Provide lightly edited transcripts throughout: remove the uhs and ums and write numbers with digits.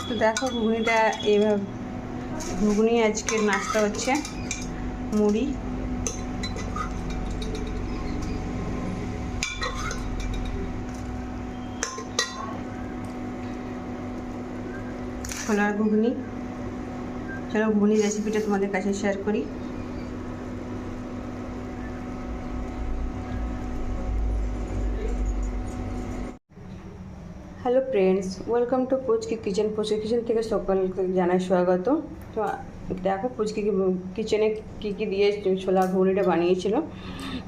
তো দেখো ঘুগনিটা এইভাবে ঘুগনি আজকের নাস্তা হচ্ছে মুড়ি ছোলার ঘুগনি। চলো ঘুগনির রেসিপিটা তোমাদের কাছে শেয়ার করি। Hello friends, welcome to Puchki kitchen. Puchki kitchen থেকে সকলকে জানাই স্বাগত। তো দেখো পুচকি কিচেনে কী কী দিয়ে ছোলা ঘুগনিটা বানিয়েছিল।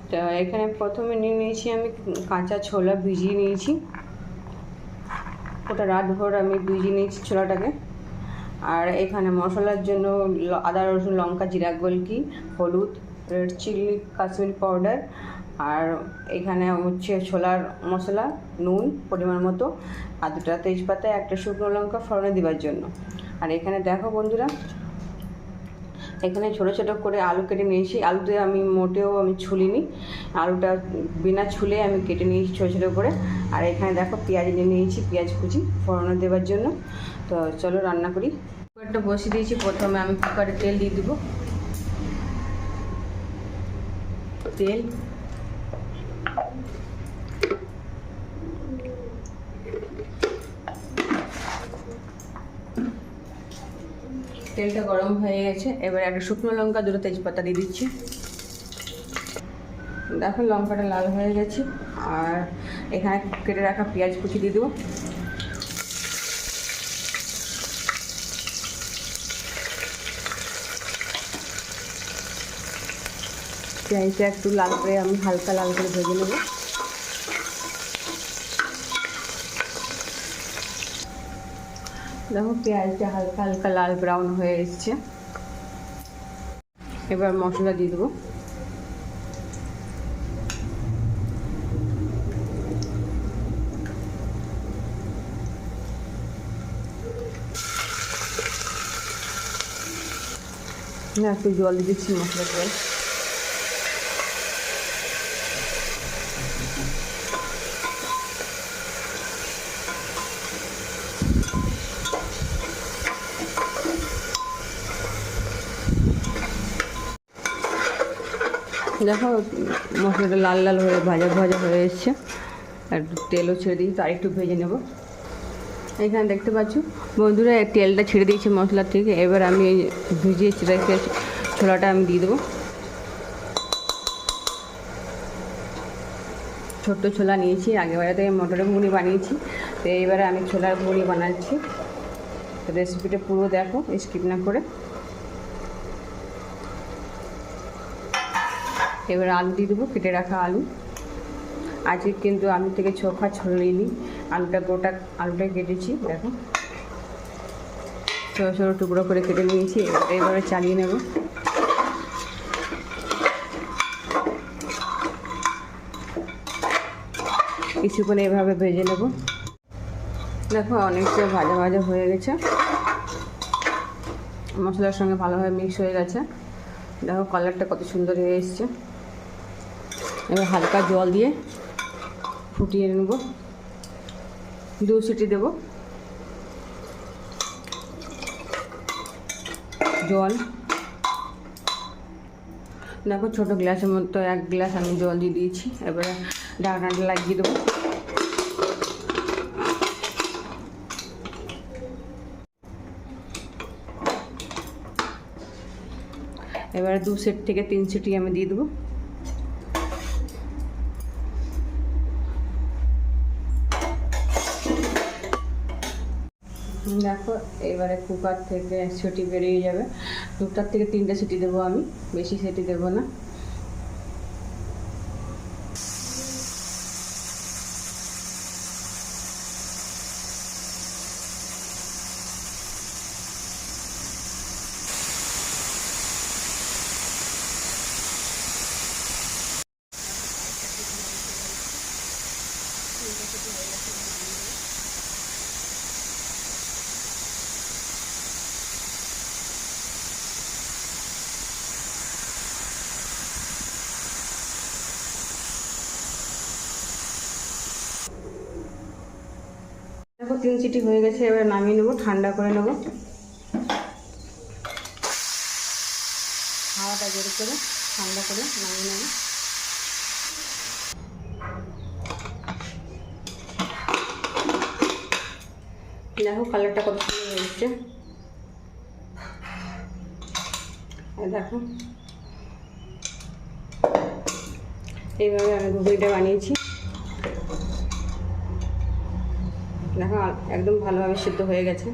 তো এখানে প্রথমে নিয়ে নিয়েছি আমি কাঁচা ছোলা ভিজিয়ে নিয়েছি, ওটা রাতভর আমি ভিজিয়ে নিয়েছি ছোলাটাকে। আর এখানে মশলার জন্য আদা রসুন লঙ্কা জিরা গোলকি, হলুদ, রেড চিলি কাশ্মীরি পাউডার, আর এখানে হচ্ছে ছোলার মশলা, নুন পরিমাণ মতো, আর দুটা তেজপাতা, একটা শুকনো লঙ্কা ফোড়নে দেওয়ার জন্য। আর এখানে দেখো বন্ধুরা, এখানে ছোটো ছোটো করে আলু কেটে নিয়েছি। আলুতে আমি মোটেও ছুলিনি, আলুটা বিনা ছুলে আমি কেটে নিয়েছি ছোটো ছোটো করে। আর এখানে দেখো পেঁয়াজ নিয়ে নিয়েছি, পেঁয়াজ কুচি ফোড়নে দেওয়ার জন্য। তো চলো রান্না করি। কুকারটা বসিয়ে দিয়েছি। প্রথমে আমি কুকারে তেল দিয়ে দেবো। তেলটা গরম হয়ে গেছে। এবার একটা শুকনো লঙ্কা, দুটো তেজপাতা দিয়ে দিচ্ছি। দেখো লঙ্কাটা লাল হয়ে গেছে। আর এখানে কেটে রাখা পেঁয়াজ কুচি দিয়ে দেবো। পেঁয়াজটা একটু লাল করে আমি হালকা লাল করে ভেজে নেব। দেখো পেঁয়াজটা হালকা হালকা লাল ব্রাউন হয়ে এসছে। এবার মশলা দিয়ে দেবো। একটু জল দিয়ে দিচ্ছি মশলাটা। দেখো মশলাটা লাল লাল হয়ে ভাজা ভাজা হয়ে এসছে। একটু তেলও ছেড়ে দিয়েছি, তো আরেকটু ভেজে নেব। এখানে দেখতে পাচ্ছ বন্ধুরা, তেলটা ছেড়ে দিয়েছি মশলা থেকে। এবার আমি এই ভিজিয়ে রেখে ছোলাটা আমি দিয়ে দেবো। ছোট্ট ছোলা নিয়েছি, আগেবারে মটরের ঘুগনি বানিয়েছি। তো এইবারে আমি ছোলার ঘুগনি বানাচ্ছি। রেসিপিটা পুরো দেখো, স্কিপ না করে। এবার আলু দিয়ে দেবো, কেটে রাখা আলু। আজকে কিন্তু আলু থেকে চোখা ছড়িয়ে আলুটা গোটা আলুটা কেটেছি। দেখো ছোটো ছোটো টুকরো করে কেটে নিয়েছি। এবারে চালিয়ে নেব। কিছুক্ষণ এভাবে ভেজে নেব। দেখো অনেকটা ভাজা ভাজা হয়ে গেছে, মশলার সঙ্গে ভালোভাবে মিক্স হয়ে গেছে। দেখো কালারটা কত সুন্দর হয়ে এসছে। এবার হালকা জল দিয়ে ফুটিয়ে নেব। 2 সিটি দেব জল। দেখো ছোটো গ্লাসের মতো 1 গ্লাস আমি জল দিয়ে দিয়েছি। এবারে ঢাকনাটা লাগিয়ে দেবো। এবারে 2 সেট থেকে 3 সিটি আমি দিয়ে দেবো। দেখো এবারে কুকার থেকে সিটি বেরিয়ে যাবে। 2টা থেকে 3টে সিটি দেবো আমি, বেশি সিটি দেবো না। 3 সিটি হয়ে গেছে, এবার নামিয়ে নেবো, ঠান্ডা করে নেবো। হাওয়াটা বের করে ঠান্ডা করে নামিয়ে নেবো। দেখো কালারটা কত সুন্দর হয়েছে, দেখো এইভাবে আমি ঘুগনিটা বানিয়েছি। দেখো একদম ভালোভাবে সিদ্ধ হয়ে গেছে।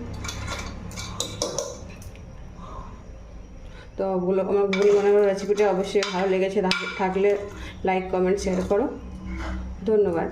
তো আমার ঘুগনি বানানোর রেসিপিটা অবশ্যই ভালো লেগেছে থাকলে লাইক কমেন্ট শেয়ার করো। ধন্যবাদ।